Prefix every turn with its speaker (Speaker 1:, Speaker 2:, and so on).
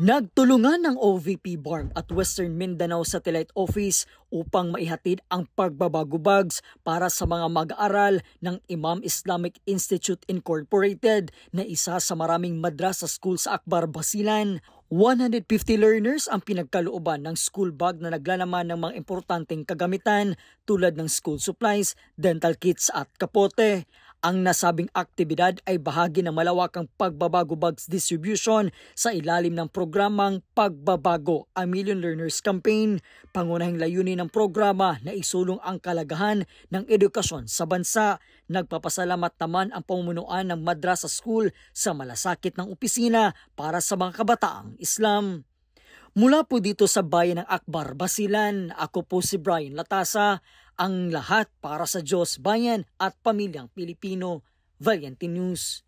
Speaker 1: Nagtulungan ng OVP BARM at Western Mindanao Satellite Office upang maihatid ang pagbabago bags para sa mga mag-aaral ng Imam Islamic Institute Incorporated na isa sa maraming madrasa school sa Akbar, Basilan. 150 learners ang pinagkalooban ng school bag na naglalaman ng mga importanteng kagamitan tulad ng school supplies, dental kits at kapote. Ang nasabing aktibidad ay bahagi ng malawakang pagbabago bags distribution sa ilalim ng programang Pagbabago, a Million Learners Campaign. Pangunahing layunin ng programa na isulong ang kalagahan ng edukasyon sa bansa. Nagpapasalamat naman ang pamunuan ng Madrasa School sa malasakit ng opisina para sa mga kabataang Islam. Mula po dito sa bayan ng Akbar, Basilan, ako po si Brian Latasa, ang lahat para sa Diyos, bayan at pamilyang Pilipino. Valiente News.